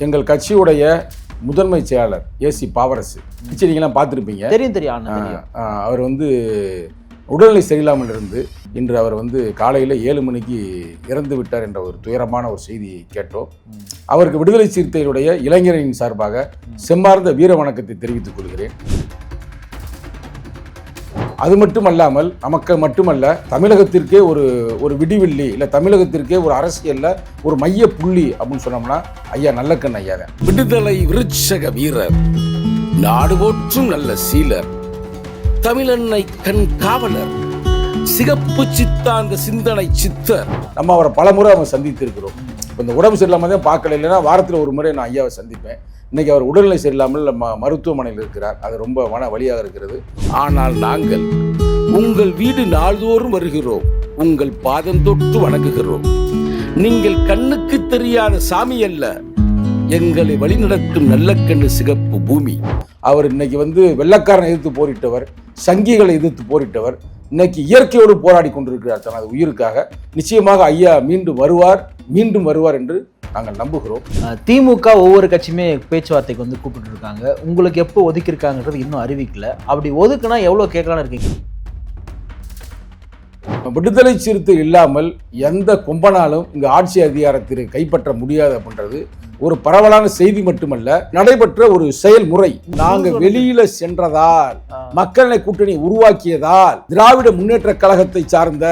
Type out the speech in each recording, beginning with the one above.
எங்கள் கட்சியுடைய முதன்மை செயலாளர் ஏசி பாவரசு கட்சி நீங்களாம் பார்த்துருப்பீங்க. தெரியும். அவர் உடல்நிலை சரியில்லாமல் இருந்து இன்று அவர் காலையில் 7 மணிக்கு இறந்து விட்டார் என்ற ஒரு துயரமான ஒரு செய்தியை கேட்டோம். அவருக்கு விடுதலை சிறுத்தைகளுடைய இளைஞரின் சார்பாக செம்மார்ந்த வீர வணக்கத்தை தெரிவித்துக் கொள்கிறேன். அது மட்டுமல்லாமல் நமக்கு மட்டுமல்ல, தமிழகத்திற்கே ஒரு விடிவெள்ளி இல்லை, தமிழகத்திற்கே ஒரு அரசியல்ல ஒரு மைய புள்ளி அப்படின்னு சொன்னோம்னா ஐயா நல்லக்கண் ஐயா தான். விடுதலை விருட்சக வீரர், நாடு போற்றும் நல்ல சீலர், தமிழன்னை கண் காவலர், சிகப்பு சித்தாந்த சிந்தனை சித்தர். நம்ம அவரை பலமுறை சந்தித்து இருக்கிறோம். இந்த உடம்பு சரியில்லாமல் தான் பார்க்கல, இல்லைன்னா வாரத்தில் ஒரு முறை நான் ஐயாவை சந்திப்பேன். இன்னைக்கு அவர் உடல்நிலை சரியில்லாமல் மருத்துவமனையில் இருக்கிறார். அது ரொம்ப மன வலியாக இருக்கிறது. ஆனால் நாங்கள் உங்கள் வீடு நாள்தோறும் வருகிறோம், உங்கள் பாதம் தொட்டு வணங்குகிறோம். நீங்கள் கண்ணுக்கு தெரியாத சாமி அல்ல, எங்களை வழிநடத்தும் நல்லக்கண்ணு சிகப்பு பூமி. அவர் இன்னைக்கு வெள்ளக்காரனை எதிர்த்து போரிட்டவர், சங்கிகளை எதிர்த்து போரிட்டவர். இன்னைக்கு இயற்கையோடு போராடி கொண்டிருக்கிறார் தனது உயிருக்காக. நிச்சயமாக ஐயா மீண்டும் வருவார் என்று நாங்கள் நம்புகிறோம். திமுக ஒவ்வொரு கட்சியுமே பேச்சுவார்த்தைக்கு கூப்பிட்டு இருக்காங்க. உங்களுக்கு எப்போ ஒதுக்கியிருக்காங்கன்றது இன்னும் அறிவிக்கல. அப்படி ஒதுக்குனா எவ்வளோ கேட்கலான்னு இருக்கீங்க? விடுதலை சிறுத்தை இல்லாமல் எந்த கொம்பனாலும் இங்கு ஆட்சி அதிகாரத்தை கைப்பற்ற முடியாது அப்படின்றது ஒரு பரவலான செய்தி மட்டுமல்ல, நடைபெற்ற ஒரு செயல்முறை. நாங்க வெளியில சென்றதால், மக்கள் கூட்டணி உருவாக்கியதால், திராவிட முன்னேற்ற கழகத்தை சார்ந்த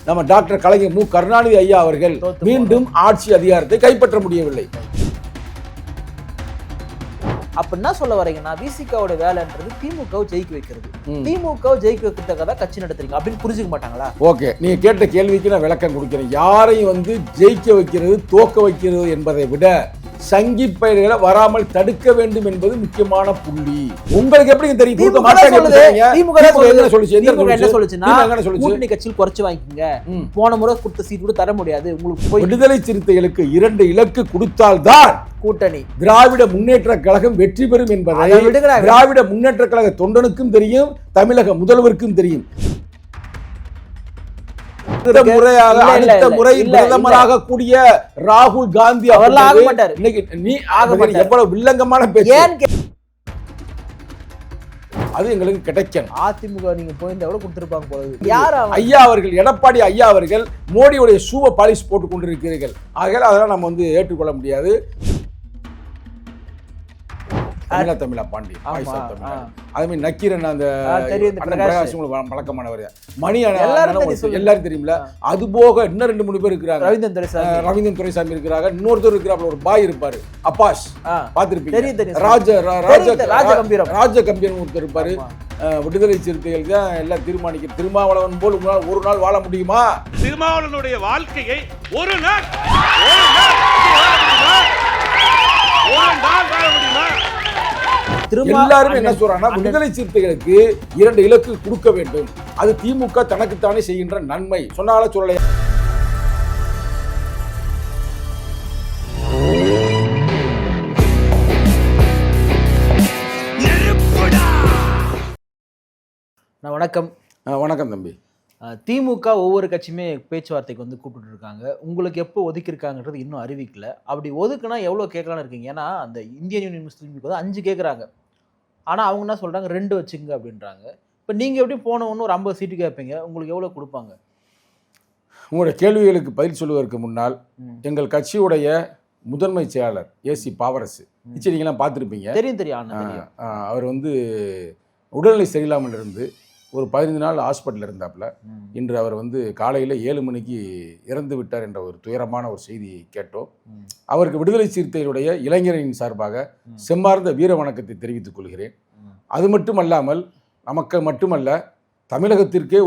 நம்ம டாக்டர் கலைஞர் மு கருணாநிதி ஐயா அவர்கள் மீண்டும் ஆட்சி அதிகாரத்தை கைப்பற்ற முடியவில்லை. அப்ப என்ன சொல்ல வரீங்கன்னா, விசிகாவோட வேலைன்றது திமுகவை ஜெயிக்க வைக்கிறது. திமுகவை ஜெயிக்க வைக்கிறதுக்காக கட்சி நடத்துறீங்க அப்படின்னு புரிஞ்சுக்க மாட்டாங்களா? ஓகே, நீங்க கேட்ட கேள்விக்கு நான் விளக்கம் கொடுக்கிறேன். யாரையும் ஜெயிக்க வைக்கிறது, தோக்க வைக்கிறது என்பதை விட சங்கி பயிர்களை வராமல் தடுக்க வேண்டும் என்பது முக்கியமான புள்ளி. உங்களுக்கு எப்படி தெரியும்? கூட்டணி கட்சியில் குறைச்சு வாங்கிக்கங்க, போன முறை கொடுத்த சீட் கூட தர முடியாது உங்களுக்கு. விடுதலை சிறுத்தைகளுக்கு 2 இலக்கு கொடுத்தால்தான் கூட்டணி திராவிட முன்னேற்ற கழகம் வெற்றி பெறும் என்பதை திராவிட முன்னேற்ற கழக தொண்டனுக்கும் தெரியும், தமிழக முதல்வருக்கும் தெரியும். அடுத்த முறை பிரதமராக கூடிய ராகுல் காந்தி எவ்வளவு வில்லங்கமான பேச்சு அது எங்களுக்கு கிடைக்கும். அதிமுக நீங்க போயிருந்தா கூட கொடுத்திருப்பாங்க போல. ஐயா அவர்கள், எடப்பாடி ஐயா அவர்கள் மோடியுடைய ஷூவை பாலிஷ் போட்டுக் கொண்டிருக்கிறீர்கள். ஆகையால் அதெல்லாம் நம்ம ஏற்றுக்கொள்ள முடியாது. தமிழா பாண்டியன், அதே மாதிரி நக்கீரன், அந்த பழக்கமானவர், மணி எல்லாரும் தெரியுமில்ல. அது போக இன்னும் 2-3 பேர் இருக்கிறாங்க. ரவீந்திரன் துரைசாமி இருக்கிறாங்க. இன்னொருத்தர் இருக்கிறாங்க, ஒரு பாய் இருப்பாரு, அப்பாஸ், பாத்திருப்பீங்க. ராஜ கம்பீரன் ஒருத்தர் இருப்பாரு. விடுதலை சிறுத்தைகள் தான் எல்லாம் தீர்மானிக்க. திருமாவளவன் போல் ஒரு நாள் வாழ முடியுமா? திருமாவளவனுடைய வாழ்க்கையை ஒரு நாள் வாழ முடியுமா? எல்லாரும் என்ன சொல்றாங்கன்னா, விடுதலை சிறுத்தைகளுக்கு 2 இலக்கு கொடுக்க வேண்டும். அது திமுக தனக்குத்தானே செய்கின்ற நன்மை. சொன்னால சொல்லலையா? வணக்கம் தம்பி. திமுக ஒவ்வொரு கட்சியுமே பேச்சுவார்த்தைக்கு கூப்பிட்டு இருக்காங்க. உங்களுக்கு எப்போ ஒதுக்கியிருக்காங்கன்றது இன்னும் அறிவிக்கல. அப்படி ஒதுக்குனா எவ்வளோ கேட்கலான்னு இருக்கீங்க? ஏன்னா அந்த இந்தியன் யூனியன் முஸ்லீம் லீக் 5 கேட்குறாங்க. ஆனால் அவங்க என்ன சொல்கிறாங்க, 2 வச்சுங்க அப்படின்றாங்க. இப்போ நீங்கள் எப்படி போன ஒன்று ஒரு 50 சீட்டு கேட்பீங்க, உங்களுக்கு எவ்வளோ கொடுப்பாங்க? உங்களுடைய கேள்விகளுக்கு பதில் சொல்வதற்கு முன்னால், எங்கள் கட்சியுடைய முதன்மை செயலாளர் ஏசி பாவரசு கட்சி நீங்களாம் பார்த்துருப்பீங்க. தெரியும். அவர் உடல்நிலை சரியில்லாமல் இருந்து ஒரு 15 நாள் ஹாஸ்பிட்டலில் இருந்தாப்புல. இன்று அவர் காலையில் 7 மணிக்கு இறந்து விட்டார் என்ற ஒரு துயரமான ஒரு செய்தியை கேட்டோம். அவருக்கு விடுதலை சிறுத்தைகளுடைய இளைஞரின் சார்பாக செம்மார்ந்த வீர வணக்கத்தை தெரிவித்துக் கொள்கிறேன். அது மட்டுமல்லாமல் நமக்கு மட்டுமல்ல, தமிழகத்திற்கே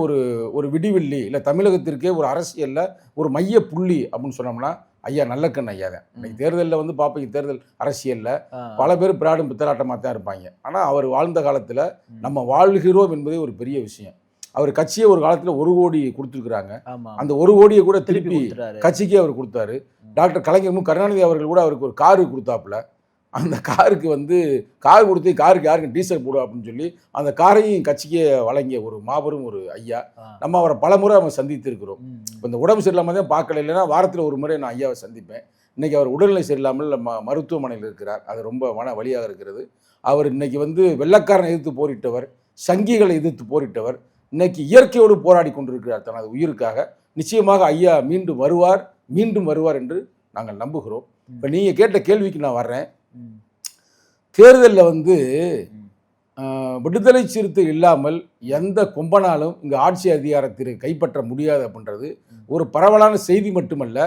ஒரு விடிவெள்ளி இல்லை, தமிழகத்திற்கே ஒரு அரசியல்ல ஒரு மைய புள்ளி அப்படின்னு சொன்னோம்னா ஐயா நல்லக்கண் ஐயா தான். இன்னைக்கு தேர்தலில் பார்ப்பீங்க, தேர்தல் அரசியலில் பல பேர் பிராடும் பித்தலாட்டமாக தான் இருப்பாங்க. ஆனால் அவர் வாழ்ந்த காலத்தில் நம்ம வாழ்கிறோம் என்பதே ஒரு பெரிய விஷயம். அவர் கட்சியை ஒரு காலத்தில் 1 கோடி கொடுத்துருக்குறாங்க. அந்த 1 கோடியை கூட திருப்பி கட்சிக்கே அவர் கொடுத்தாரு. டாக்டர் கலைஞர் மு கருணாநிதி அவர்கள் கூட அவருக்கு ஒரு காரு கொடுத்தாப்புல. அந்த காருக்கு கார் கொடுத்து காருக்கு யாருக்கு டீசல் போடும் அப்படின்னு சொல்லி அந்த காரையும் கட்சிக்கே வழங்கிய ஒரு மாபெரும் ஒரு ஐயா. நம்ம அவரை பலமுறை சந்தித்து இருக்கிறோம். இப்போ இந்த உடம்பு சரியில்லாமல் தான் பார்க்கல, இல்லைன்னா வாரத்தில் ஒரு முறை நான் ஐயாவை சந்திப்பேன். இன்னைக்கு அவர் உடல்நிலை சரியில்லாமல் மருத்துவமனையில் இருக்கிறார். அது ரொம்ப மன வலியாக இருக்கிறது. அவர் இன்னைக்கு வந்து வெள்ளைக்காரனை எதிர்த்து போரிட்டவர், சங்கிகளை எதிர்த்து போரிட்டவர், இன்னைக்கு இயற்கையோடு போராடி கொண்டிருக்கிறார் தனது உயிருக்காக. நிச்சயமாக ஐயா மீண்டும் வருவார் என்று நாங்கள் நம்புகிறோம். இப்போ நீங்கள் கேட்ட கேள்விக்கு நான் வர்றேன். தேர்தலில் வந்து விடுதலை சிறுத்தை இல்லாமல் எந்த கொம்பனாலும் இங்கே ஆட்சி அதிகாரத்தை கைப்பற்ற முடியாது அப்படின்றது ஒரு பரவலான செய்தி மட்டுமல்ல,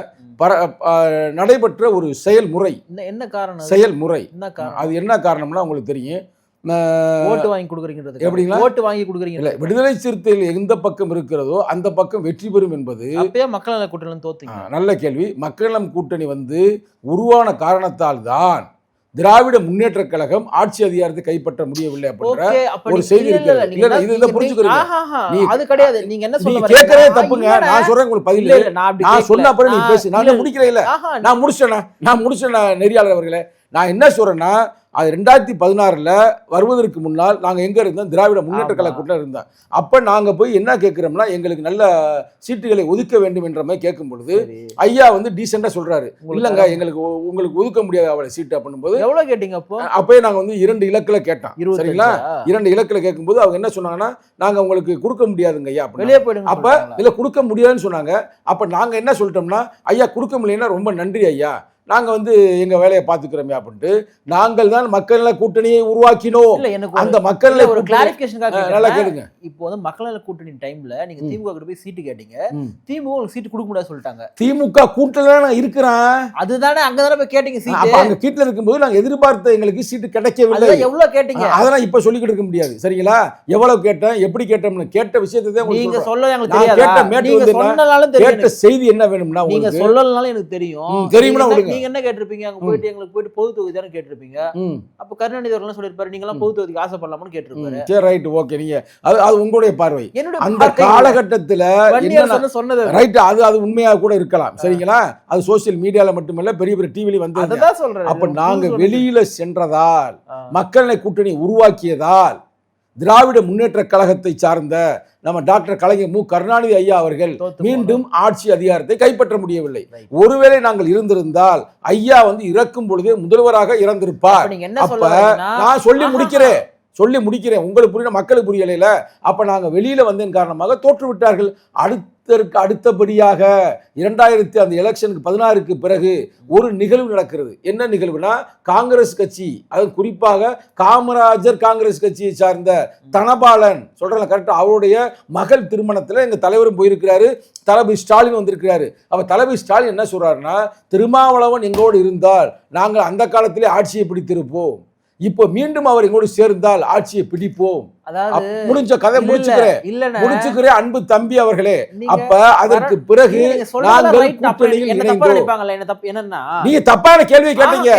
நடைபெற்ற ஒரு செயல்முறை. என்ன காரணம்? செயல்முறை. அது என்ன காரணம்னா உங்களுக்கு தெரியும். ஓட்டு வாங்கி கொடுக்குறீங்க. எப்படிங்களா? ஓட்டு வாங்கி கொடுக்குறீங்க. இல்லை, விடுதலை சிறுத்தைகள் எந்த பக்கம் இருக்கிறதோ அந்த பக்கம் வெற்றி பெறும் என்பது. அப்பயே மக்கள் நல கூட்டணி தோத்தீங்க. நல்ல கேள்வி. மக்கள் நல கூட்டணி வந்து உருவான காரணத்தால் தான் திராவிட முன்னேற்ற கழகம் ஆட்சி அதிகாரத்தை கைப்பற்ற முடியவில்லை அப்படின்ற ஒரு செய்தி இருக்கு. இல்ல இதுதான் புரிஞ்சுக்கிறீங்க. அது கிடையாது. நீங்க என்ன சொல்ல வரீங்க? கேட்கறதே தப்புங்க. நான் சொல்றேன் உங்களுக்கு பதில் இல்ல. நான் சொன்ன அப்புறம் நீ பேசு. நான் முடிக்கிறேன். இல்ல நான் முடிச்சேன் நெறியாளர் அவர்களே. நான் என்ன சொல்றேன்னா, அது 2016 வருவதற்கு முன்னால் நாங்கள் எங்கே இருந்தோம்? திராவிட முன்னேற்ற கழக கூட்டில் இருந்தோம். அப்போ நாங்கள் போய் என்ன கேட்குறோம்னா, எங்களுக்கு நல்ல சீட்டுகளை ஒதுக்க வேண்டும் என்ற மாதிரி கேட்கும் பொழுது ஐயா வந்து டீசெண்டாக சொல்கிறாரு, இல்லைங்க உங்களுக்கு ஒதுக்க முடியாது அவளை சீட்டு அப்படின்னும்போது. எவ்வளோ கேட்டீங்க? அப்போயே நாங்கள் வந்து 2 இலக்கில் கேட்டோம். சரிங்களா? 2 இலக்கில் கேட்கும்போது அவங்க என்ன சொன்னாங்கன்னா, நாங்கள் உங்களுக்கு கொடுக்க முடியாதுங்க ஐயா அப்படின்னு. அப்போ இல்லை கொடுக்க முடியாதுன்னு சொன்னாங்க. அப்போ நாங்கள் என்ன சொல்லிட்டோம்னா, ஐயா கொடுக்க முடியலன்னா ரொம்ப நன்றி ஐயா, நாங்கள் வந்து எங்கள் வேலையை பார்த்துக்கிறோமே அப்படின்ட்டு நாங்கள் தான் மக்கள் நல கூட்டணியை உருவாக்கினோம். அந்த மக்கள் நல ஒரு கிளாரிஃபிகேஷனுக்காக நல்லா கேளுங்க. இப்போ வந்து மக்கள் நல கூட்டணி டைம்ல நீங்க திமுக கிட்ட போய் சீட்டு கேட்டீங்க, திமுக உங்களுக்கு சீட்டு கொடுக்க முடியாது சொல்லிட்டாங்க. திமுக கூட்டல தான் நான் இருக்கிறேன். அதுதானே அங்கதானே போய் கேட்டீங்க சீட்டு. அப்ப அங்க வீட்ல இருக்கும்போது நாங்க எதிர்பார்த்த எங்களுக்கு சீட்டு கிடைக்கவில்லை. எவ்வளவு கேட்டீங்க? அதெல்லாம் இப்ப சொல்லிக்கிட்டு இருக்க முடியாது. சரிங்களா? எவ்வளவு கேட்டேன், எப்படி கேட்டோம்னு கேட்ட விஷயத்தை தான் நீங்க சொல்ல எனக்கு தெரியாது. நீங்க சொன்னனாலும் தெரியும். கேட்ட செய்தி என்ன வேணும்னா நீங்க சொல்லலனாலும் எனக்கு தெரியும். தெரியுமா? நீங்க என்ன கேட்டிருப்பீங்க? அங்க போயிட்டு எங்களுக்கு போயிட்டு பொது தொகுதி தானே கேட்டிருப்பீங்க. அப்ப கருணாநிதி அவர்கள் சொல்லிருப்பாரு, நீங்க எல்லாம் பொது தொகுதிக்கு ஆசைப்படலாம்னு கேட்டிருப்பாரு. சரி, ரைட், ஓகே. நீங்க அது உங்களுடைய பார்வை. அந்த காலகட்டத்துல சொன்னது ரைட், அது உண்மையாக கூட இருக்கலாம். சரிங்களா? அது சோசியல் மீடியால மட்டுமல்ல, பெரிய பெரிய டிவில வந்து. அதான் சொல்றேன். அப்ப நாங்க வெளியில சென்றதால், மக்கள் நல கூட்டணி உருவாக்கியதால், திராவிட முன்னேற்ற கழகத்தை சார்ந்த நம்ம டாக்டர் கலைஞர் மு கருணாநிதி ஐயா அவர்கள் மீண்டும் ஆட்சி அதிகாரத்தை கைப்பற்ற முடியவில்லை. ஒருவேளை நாங்கள் இருந்திருந்தால் ஐயா வந்து இறக்கும் பொழுதே முதல்வராக இறந்திருப்பார். அப்ப நான் சொல்லி முடிக்கிறேன். உங்களுக்கு புரியல, மக்களுக்கு புரியல. அப்ப நாங்க வெளியில வந்ததன் காரணமாக தோற்று விட்டார்கள். அடுத்தபடியாக 2000 அந்த எலெக்ஷனுக்கு 16க்கு பிறகு ஒரு நிகழ்வு நடக்கிறது. என்ன நிகழ்வுனா, காங்கிரஸ் கட்சி, அது குறிப்பாக காமராஜர் காங்கிரஸ் கட்சியை சார்ந்த தனபாலன், சொல்றேன் கரெக்டா, அவருடைய மகள் திருமணத்துல எங்க தலைவரும் போயிருக்கிறாரு, தளபதி ஸ்டாலின் வந்திருக்கிறாரு. அப்ப தளபதி ஸ்டாலின் என்ன சொல்றாருன்னா, திருமாவளவன் எங்களோடு இருந்தால் நாங்கள் அந்த காலத்திலே ஆட்சியை பிடித்திருப்போம், இப்போ மீண்டும் அவர் எங்களோடு சேர்ந்தால் ஆட்சியை பிடிப்போம். முடிஞ்ச கதை முடிச்சுக்கிறேன் அன்பு தம்பி அவர்களே. அப்ப அதற்கு பிறகு நீங்க தப்பான கேள்வி கேட்டீங்க.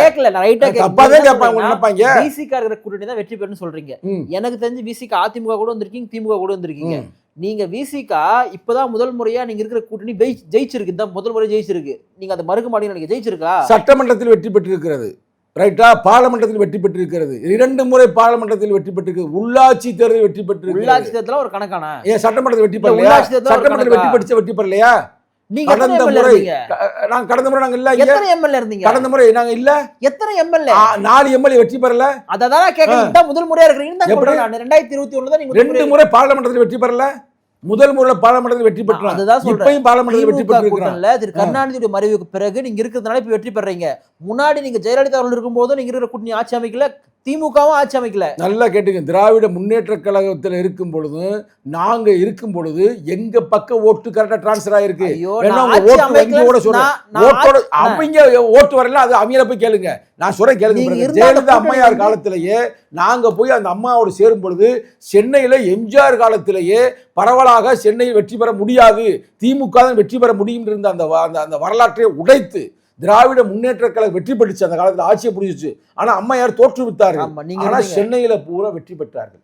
தப்பாதான் கேட்பாங்க, நினைப்பாங்க பிசிகா இருக்கிற கூட்டணி தான் வெற்றி பெறுன்னு சொல்றீங்க. எனக்கு தெரிஞ்சு பிசிகா அதிமுக கூட வந்திருக்கீங்க, திமுக கூட வந்திருக்கீங்க. நீங்க விசிகா இப்பதான் முதல் முறையா நீங்க இருக்கிற கூட்டணி ஜெயிச்சிருக்கு. இந்த முதல் முறை ஜெயிச்சிருக்கு. நீங்க அதை மறுக்க மாட்டீங்க. ஜெயிச்சிருக்கா? சட்டமன்றத்தில் வெற்றி பெற்றிருக்கிறது. ரைட்டா? பார்லிமெண்டத்தில் வெற்றி பெற்றிருக்கிறது. 2 முறை பார்லிமெண்டத்தில் வெற்றி பெற்றிருக்கிறது. உள்ளாட்சி தேர்தல் வெற்றி பெற்றிருக்கிறது. உள்ளாட்சி தேர்தல் ஒரு கணக்கான ஏன் சட்டமன்றத்தில் வெற்றி பெறலையா? சட்டமன்றத்தில் வெற்றி பெறலையா? கடந்த முறை நாங்க இல்ல. எத்தனை எம்எல்ஏ இருந்தீங்க? கடந்த முறை நாங்க இல்ல. எத்தனை எம்எல்ஏ? 4 எம்எல்ஏ வெற்றி பெறல. அததான் கேக்குறீங்க. முதல் முறையா இருக்கீங்க. 2021 தான் நீங்க 2 முறை பார்லிமெண்டத்தில் வெற்றி பெறல. முதல் முறை பார்லிமெண்டத்தில் வெற்றி பெற்றாங்க. இப்பயும் பார்லிமெண்டத்தில் வெற்றி பெற்றிருக்காங்க. திரு கருணாநிதியுடைய மறைவுக்கு பிறகு நீங்க இருக்கிறதுனால இப்ப வெற்றி பெறீங்க. முன்னாடி நீங்க ஜெயலலிதா அவர்கள் இருக்கும்போது நீங்க இருக்கிற கூட்டணி ஆட்சி அமைக்கல, திமுகவும் ஆட்சி அமைக்கல. நல்லா கேட்டுங்க. திராவிட முன்னேற்ற கழகத்தில் இருக்கும் பொழுது, நாங்க இருக்கும் பொழுது எங்க பக்க ஓட்டு கரெக்டா டிரான்ஸ்பர் ஆயிருக்கு. அவங்க ஓட்டு வரல, அது அவங்க போய் கேளுங்க. நான் சொல்றேன் கேளுங்க. ஜெயலலிதா அம்மையார் காலத்திலேயே நாங்க போய் அந்த அம்மாவோடு சேரும் பொழுது, சென்னையில எம்ஜிஆர் காலத்திலேயே பரவலாக சென்னையில் வெற்றி பெற முடியாது, திமுக தான் வெற்றி பெற முடியும் இருந்த அந்த வரலாற்றை உடைத்து திராவிட முன்னேற்ற கழகம் வெற்றி பெற்றுச்சு. அந்த காலத்தில் ஆட்சியை புரிஞ்சிச்சு. ஆனா அம்மையார் தோற்று விட்டார்கள். ஆனா சென்னையில பூரா வெற்றி பெற்றார்கள்.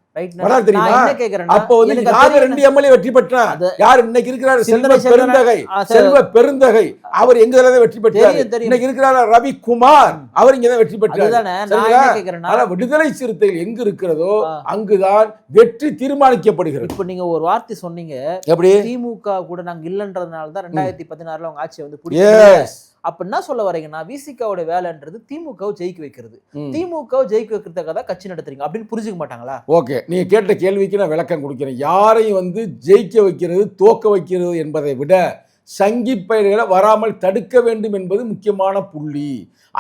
அப்ப வந்து நாங்க 2 எம்எல்ஏ வெற்றி பெற்றோம். யார் இன்னைக்கு இருக்கிறாரு? செல்வ பெருந்தகை அவர் எங்க வெற்றி பெற்றார். இன்னைக்கு இருக்கிறார் ரவிக்குமார், அவர் இங்கதான் வெற்றி பெற்றார். விடுதலை சிறுத்தைகள் எங்க இருக்கிறதோ அங்குதான் வெற்றி தீர்மானிக்கப்படுகிறது. இப்ப நீங்க ஒரு வார்த்தை சொன்னீங்க, எப்படி திமுக கூட நாங்க இல்லன்றதுனால தான் 2016 அவங்க ஆட்சியை வந்து அப்ப என்ன சொல்ல வரீங்கன்னா விசிகாவோட வேலைன்றது திமுகவை ஜெயிக்க வைக்கிறது, திமுகவை ஜெயிக்க வைக்கிறதுக்காக தான் கட்சி நடத்துறீங்க அப்படின்னு புரிஞ்சுக்க மாட்டாங்களா? ஓகே, நீங்க கேட்ட கேள்விக்கு நான் விளக்கம் கொடுக்கிறேன். யாரையும் வந்து ஜெயிக்க வைக்கிறது தோக்க வைக்கிறது என்பதை விட சங்கி பயிர்களை வராமல் தடுக்க வேண்டும் என்பது முக்கியமான புள்ளி.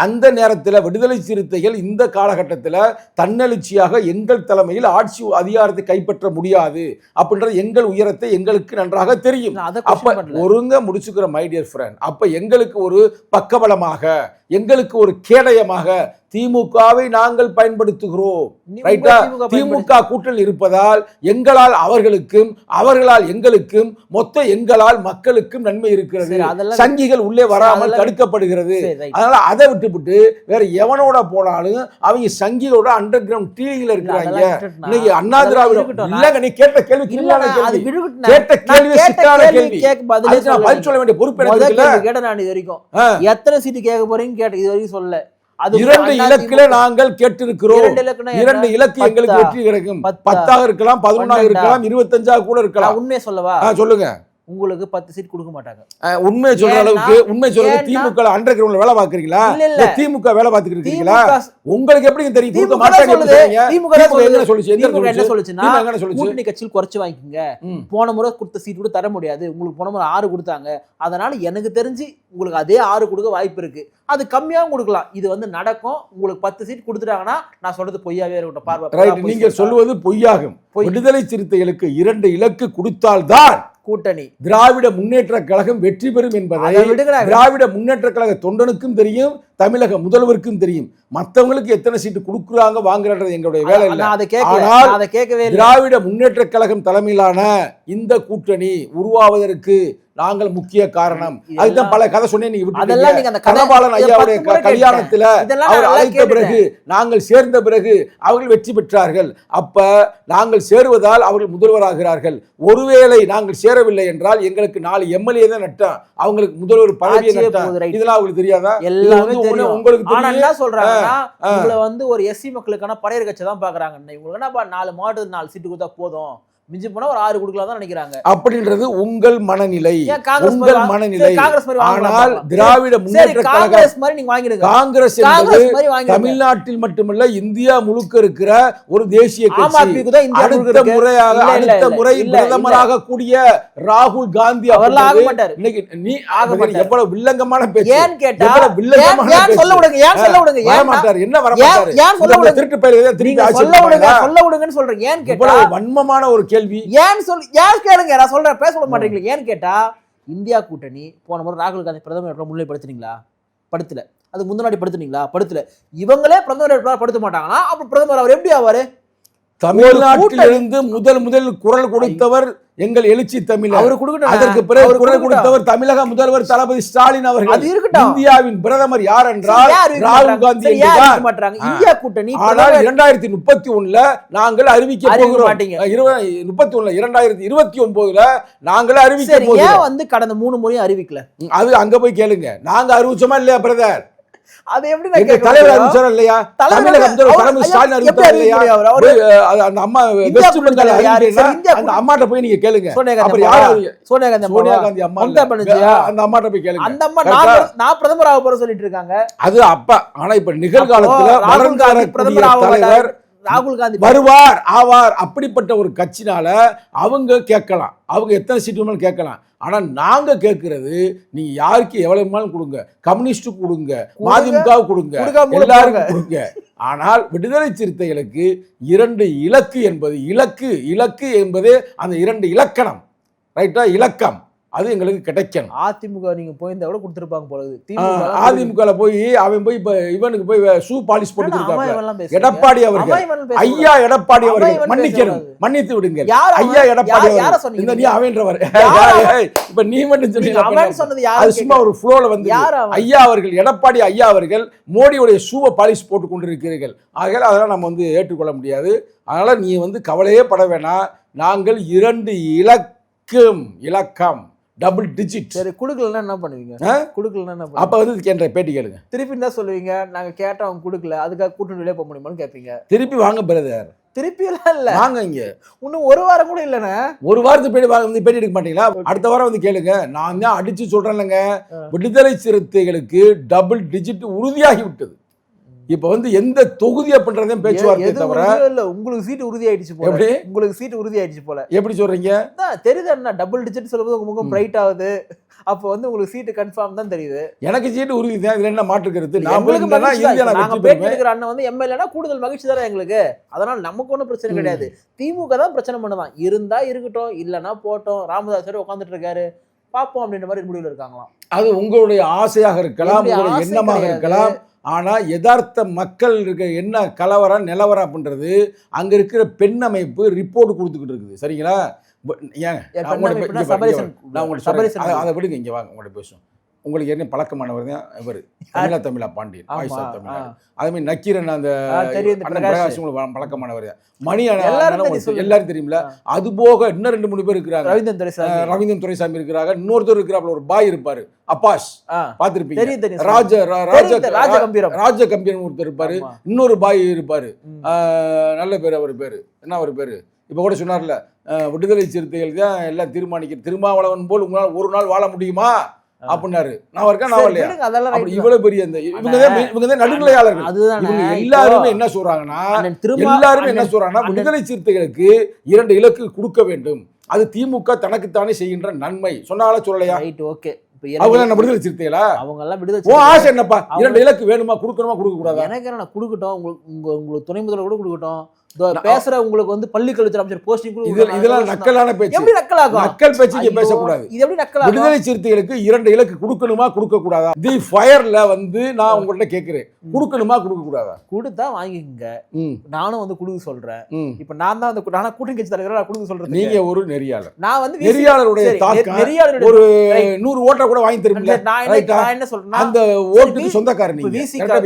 அந்த நேரத்தில் விடுதலை சிறுத்தைகள் இந்த காலகட்டத்தில் தன்னெழுச்சியாக எங்கள் தலைமையில் ஆட்சி அதிகாரத்தை கைப்பற்ற முடியாது அப்படின்றது எங்கள் உயரத்தை எங்களுக்கு நன்றாக தெரியும். அப்ப ஒருங்க முடிச்சுக்கிற மை டியர் ஃப்ரெண்ட், அப்ப எங்களுக்கு ஒரு பக்கபலமாக, எங்களுக்கு ஒரு கேடயமாக திமுகவை நாங்கள் பயன்படுத்துகிறோம். ரைட்டா? திமுக கூட்டணி இருப்பதால் எங்களால் அவர்களுக்கும் அவர்களால் எங்களுக்கும் மொத்த எங்களால் மக்களுக்கும் நன்மை இருக்கிறது. சங்கிகள் உள்ளே வராமல் தடுக்கப்படுகிறது. அதனால அதை விட்டுவிட்டு வேற எவனோட போனாலும் அவங்க சங்கிகளோட அண்டர் கிரவுண்ட் டீலிங்ல இருக்கிறாங்க. இன்னைக்கு அண்ணா திராவிடம் இல்லங்க, நீ கேட்ட கேள்வி கிரிமினல் கேள்வி, கேட்ட கேள்வி சிக்கலான கேள்வி, பதில் சொல்ல வேண்டிய பொறுப்பு எனக்கு கேட்ட. நான் இது வரைக்கும் எத்தனை சீட்டு கேட்க போறீங்க கேட்ட, இது வரைக்கும் சொல்லல. 2 இலக்குல நாங்கள் கேட்டிருக்கிறோம். 2 இலக்கு எங்களுக்கு வெற்றி கிடைக்கும். 10 இருக்கலாம், 11 இருக்கலாம், 25 கூட இருக்கலாம். உண்மையை சொல்லவா? சொல்லுங்க. உங்களுக்கு 10 சீட் கொடுக்க மாட்டாங்க. உண்மையை சொல்ற அளவுக்கு உண்மை சொல்றது திமுக அண்டர் கிரவுண்ட்ல வேலை பாக்குறீங்களா? இல்ல திமுக வேலை பாத்துக்கிட்டு இருக்கீங்களா? உங்களுக்கு எப்படி தெரியும் கொடுக்க மாட்டாங்க? திமுக என்ன சொல்லுச்சு? என்ன சொல்லுச்சுன்னா கூட்டணி கட்சியில் குறைச்சு வாங்கிக்கங்க, போன முறை கொடுத்த சீட் கூட தர முடியாது, உங்களுக்கு போன முறை 6 கொடுத்தாங்க, அதனால எனக்கு தெரிஞ்சு உங்களுக்கு அதே 6 கொடுக்க வாய்ப்பு இருக்கு, அது கம்மியாவும் கொடுக்கலாம், இது வந்து நடக்கும், உங்களுக்கு 10 சீட் கொடுத்துட்டாங்கன்னா நான் சொல்றது பொய்யாவே இருக்கட்டும். பார்வை நீங்க சொல்லுவது பொய்யாகும். விடுதலை சிறுத்தைகளுக்கு 2 இலக்கு கொடுத்தால்தான் கூட்டணி திராவிட முன்னேற்ற கழகம் வெற்றி பெறும் என்பதை திராவிட முன்னேற்ற கழக தொண்டனுக்கும் தெரியும், தமிழக முதல்வருக்கும் தெரியும். மற்றவங்களுக்கு எத்தனை சீட்டு கொடுக்குறாங்க வாங்குறது எங்களுடைய வேலை இல்லை. ஆனால் திராவிட முன்னேற்ற கழகம் தலைமையிலான இந்த கூட்டணி உருவாவதற்கு நாங்கள் முக்கிய காரணம். அதுதான் பல கதை சொன்னேன். நீங்க கனபாலன் ஐயாவுடைய கல்யாணத்துல அவர் அழைத்த பிறகு நாங்கள் சேர்ந்த பிறகு அவர்கள் வெற்றி பெற்றார்கள். அப்ப நாங்கள் சேருவதால் அவர்கள் முதல்வராகிறார்கள். ஒருவேளை நாங்கள் சேரவில்லை என்றால் எங்களுக்கு 4 எம்எல்ஏ தான் நட்டோம், அவங்களுக்கு முதல்வர் பதவியை நட்டோம். இதெல்லாம் அவங்களுக்கு தெரியாதா? உங்களுக்கு என்ன சொல்றாங்கன்னா உங்களை வந்து ஒரு எஸ்சி மக்களுக்கான படையர் கட்சி தான் பாக்குறாங்க. உங்களுக்கு என்னப்பா 4 மாவட்டத்துக்கு 4 சீட்டு கொடுத்தா போதும், மிஞ்சி போனா ஒரு 6 கொடுக்கலாம் தான் நினைக்கிறாங்க. அப்படின்றது உங்கள் மனநிலை, உங்கள் மனநிலை. ஆனால் திராவிட முன்னேற்ற கழகம் மாதிரி நீங்க வாங்கிடுங்க. காங்கிரஸ் என்பது தமிழ்நாட்டில் மட்டுமல்ல இந்தியா முழுக்க இருக்கிற ஒரு தேசிய கட்சி. அடுத்த முறை பிரதமராக கூடிய ராகுல் காந்தி இன்னைக்கு நீ எவ்வளவு வில்லங்கமான பேச்சு, ஏன் கேட்டா சொல்ல விடுங்க, ஏன் சொல்ல விடுங்க, வர மாட்டார், என்ன வர மாட்டார், ஏன் சொல்ல விடுங்க, திருட்டு பயில திருப்பி சொல்ல விடுங்கன்னு சொல்றேன். ஏன் கேட்டா வன்மமான ஒரு கேள்வி. ஏன் கேளுங்க, நான் சொல்றேன், பேச விட மாட்டீங்களா? ஏன்னு கேட்டா இந்தியா கூட்டணி போன முறை ராகுல் காந்தி பிரதமர் முன்னிலைப்படுத்தினீங்களா? படுத்தல. அது முன்னாடி படுத்துனீங்களா? படுத்தல. இவங்களே பிரதமர் படுத்த மாட்டாங்கன்னா அப்ப பிரதமர் அவர் எப்படி ஆவாரு? தமிழ்நாட்டிலிருந்து முதல் குரல் கொடுத்தவர் எங்கள் எழுச்சி தமிழர். அதற்கு பிறகு குரல் கொடுத்தவர் தமிழக முதல்வர் தளபதி ஸ்டாலின் அவர்கள். இந்தியாவின் பிரதமர் யார் என்றால் ராகுல் காந்தி. இந்தியா கூட்டணி ஆனால் 2031 நாங்கள் அறிவிக்க போகிறோம். 2029 நாங்கள் அறிவிக்க போகிறோம். வந்து கடந்த 3 முறையும் அறிவிக்கல. அது அங்க போய் கேளுங்க, நாங்க அறிவிச்சோமா இல்லையா பிரதர்? அது எப்படி தலைவர் அறிவிச்சாரா இல்லையா? தமிழக முதல்வர் தளபதி ஸ்டாலின் அறிவித்தாரா இல்லையா? அந்த அம்மா வெஸ்ட் பெங்கால் அந்த அம்மாட்ட போய் நீங்க கேளுங்க. அப்புறம் யாரு? சோனியா காந்தி அம்மா, அந்த அம்மாட்ட போய் கேளுங்க. அந்த அம்மா நான் பிரதமர் ஆக போற சொல்லிட்டு இருக்காங்க. அது அப்ப. ஆனா இப்ப நிகழ்காலத்துல தலைவர் ராகுல் காந்தி வருவார் ஆவார். அப்படிப்பட்ட ஒரு கட்சினால அவங்க கேட்கலாம், அவங்க எத்தனை சீட்டு கேட்கலாம். ஆனா நாங்க கேட்கிறது நீங்க யாருக்கு எவ்வளவு கொடுங்க, கம்யூனிஸ்டுக்கு கொடுங்க, மதிமுக கொடுங்க, எல்லாருக்கும் கொடுங்க. ஆனால் விடுதலை சிறுத்தைகளுக்கு 2 இலக்கு என்பது இலக்கு என்பது அந்த 2 இலக்கணம். ரைட்டா? இலக்கம் அது எங்களுக்கு கிடைக்கணும். அதிமுக நீங்க போயிருந்தா கூட கொடுத்துருப்பாங்க போல. அதிமுக போய் அவன் போய் இவனுக்கு போய் ஷூ பாலிஷ் போட்டு கொடுத்தாங்க. எடப்பாடி அவர்கள், ஐயா எடப்பாடி அவர்கள் மன்னிக்கணும், மன்னித்து விடுங்க. ஐயா எடப்பாடி அவர்கள் நீ அவன்றவர். இப்ப நீ மட்டும் சொன்னீங்க, அது சும்மா ஒரு ஃப்ளோல வந்து. ஐயா அவர்கள், எடப்பாடி ஐயா அவர்கள் மோடியுடைய ஷூவை பாலிஷ் போட்டு கொண்டிருக்கிறீர்கள். ஆகையால் அதெல்லாம் நம்ம வந்து ஏற்றுக்கொள்ள முடியாது. அதனால நீ வந்து கவலையே பட வேணாம். நாங்கள் 2 இலக்கம் டபுள் டிஜிட். சரி குடுக்கலன்னா என்ன பண்ணுவீங்க? குடுக்கலன்னா என்ன அப்ப வந்து என்ற பேட்டி கேளுங்க. திருப்பி என்ன சொல்லுவீங்க? நாங்க கேட்டோம் அவங்க குடுக்கல, அதுக்காக கூட்டணி வெளியே போக முடியுமான்னு கேட்பீங்க. திருப்பி வாங்க பிரதர், திருப்பி எல்லாம் இல்ல, வாங்க இங்க. இன்னும் ஒரு வாரம் கூட இல்லைண்ணே. ஒரு வாரத்துக்கு பேட்டி வந்து பேட்டி எடுக்க மாட்டீங்களா? அடுத்த வாரம் வந்து கேளுங்க. நான் தான் அடிச்சு சொல்றேன்லங்க, விடுதலை சிறுத்தைகளுக்கு டபுள் டிஜிட் உறுதியாகி விட்டது. இப்ப வந்து எந்த தொகுதி அப்படின்றதையும் பேச்சுவார்த்தை தவிர இல்ல. உங்களுக்கு சீட்டு உறுதி ஆயிடுச்சு போல. எப்படி? உங்களுக்கு சீட்டு உறுதி ஆயிடுச்சு போல. எப்படி சொல்றீங்க? தெரியுது அண்ணா, டபுள் டிஜிட் சொல்லும்போது உங்க முகம் பிரைட் ஆகுது. அப்போ வந்து உங்களுக்கு சீட்டு கன்ஃபார்ம் தான் தெரியுது. எனக்கு சீட்டு உறுதி தான், இதுல என்ன மாற்று கருத்து? நாங்க பேட்டி எடுக்கிற அண்ணன் வந்து எம்எல்ஏனா கூடுதல் மகிழ்ச்சி தானே எங்களுக்கு. அதனால நமக்கு ஒன்றும் பிரச்சனை கிடையாது. திமுக தான் பிரச்சனை பண்ணுவான். இருந்தா இருக்கட்டும், இல்லைன்னா போட்டோம். ராமதாஸ் உட்காந்துட்டு இருக்காரு, பார்ப்போம் அப்படின்ற மாதிரி முடிவில் இருக்காங்களாம். அது உங்களுடைய ஆசையாக இருக்கலாம், உங்களுடைய எண்ணமாக இருக்கலாம். ஆனா யதார்த்த மக்கள் இருக்க என்ன கலவரம் நிலவரம் அப்படின்றது அங்க இருக்கிற பெண் அமைப்பு ரிப்போர்ட் கொடுத்துக்கிட்டு இருக்குது. சரிங்களா? அதை விடுங்க, இங்க வாங்க, உங்கள்ட்ட பேசுவோம். உங்களுக்கு என்ன பழக்கமானவர் தான் இவர் தமிழா பாண்டியன், தமிழ்நாடு. அதே மாதிரி நக்கீரன் அந்த பிரகாஷ் உங்களுக்கு பழக்கமானவர் தான். மணி எல்லாரும் தெரியுமில்ல. அது போக இன்னும் 2-3 பேர் இருக்கிறாங்க. ரவீந்திரன் துரைசாமி இருக்கிறாங்க. இன்னொருத்தர் இருக்கிறாப்புல ஒரு பாய் இருப்பாரு, அப்பாஸ், பாத்திருப்பீங்க. ராஜ கம்பீரன் ஒருத்தர் இருப்பாரு. இன்னொரு பாய் இருப்பாரு, நல்ல பேரு. அவர் பேரு என்ன? அவர் பேரு இப்ப கூட சொன்னார்ல, விடுதலை சிறுத்தைகள் தான் எல்லாம் தீர்மானிக்கிற, திருமாவளவன் போல் உங்களால் ஒரு நாள் வாழ முடியுமா அப்படின்னாரு. நான் இருக்கேன், நான் இல்லையா? அப்படி இவ்வளவு பெரிய இவங்க தான் நடுநிலையாளர்கள். இவங்க எல்லாருமே என்ன சொல்றாங்கன்னா, விடுதலை சிறுத்தைகளுக்கு 2 இலக்கு கொடுக்க வேண்டும். அது திமுக தனக்குத்தானே செய்கின்ற நன்மை. சொன்னால சொல்லலையா? அவங்க என்ன விடுதலை சிறுத்தைகளா? அவங்க எல்லாம் விடுதலை ஆசை என்னப்பா? 2 இலக்கு வேணுமா, கொடுக்கணுமா, கொடுக்க கூடாதா? எனக்கு என்ன, கொடுக்கட்டும். உங்களுக்கு துணை முதல்வர் கூட கொடுக்கட்டும். பேசுற உங்களுக்கு வந்து பள்ளி கல்வித்துறை அமைச்சர் போஸ்டிங் இதெல்லாம் நக்கலான பேச்சு. எப்படி நக்கலாகும்? நக்கல் பேச்சு இங்க பேசக்கூடாது. இது எப்படி நக்கலாகும்? விடுதலை சிறுத்தைகளுக்கு 2 இலக்கு கொடுக்கணுமா, கொடுக்க கூடாதா? தி ஃபயர்ல வந்து நான் உங்கள்ட்ட கேக்குறேன், கொடுக்கணுமா, கொடுக்க கூடாதா? கொடுத்தா வாங்கிக்கங்க. நானும் வந்து கொடுக்க சொல்றேன். இப்ப நான் தான் வந்து நானா கூட்டணி கட்சி தலைவரா நான் கொடுக்க சொல்றேன். நீங்க ஒரு நெறியாளர். நான் வந்து நெறியாளருடைய தாக்கம் ஒரு 100 ஓட்டை கூட வாங்கி தருவீங்க. நான் என்ன சொல்றேன், அந்த ஓட்டுக்கு சொந்தக்காரர் நீங்க.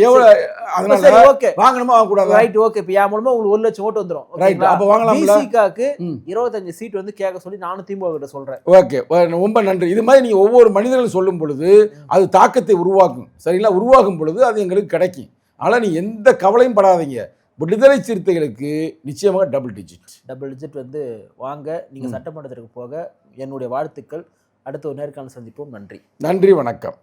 எவ்வளவு அதனால வாங்கணுமா, வாங்க கூடாதா? Right, okay. இப்ப யா மூலமா உங்களுக்கு 1 லட்சம் ஓட்டு வந்துரும். ரைட், அப்ப வாங்கலாம்ல. பிசிகாக்கு 25 சீட் வந்து கேட்க சொல்லி நானும் திமுக கிட்ட சொல்றேன். ஓகே, ரொம்ப நன்றி. இது மாதிரி நீங்க ஒவ்வொரு மனிதர்களும் சொல்லும் பொழுது அது தாக்கத்தை உருவாக்கும். சரிங்களா? உருவாக்கும் பொழுது அது எங்களுக்கு கிடைக்கும். ஆனா நீ எந்த கவலையும் படாதீங்க. விடுதலை சிறுத்தைகளுக்கு நிச்சயமாக டபுள் டிஜிட் வந்து வாங்க. நீங்க சட்டமன்றத்திற்கு போக என்னுடைய வாழ்த்துக்கள். அடுத்த ஒரு நேர்காணல் சந்திப்போம். நன்றி, வணக்கம்.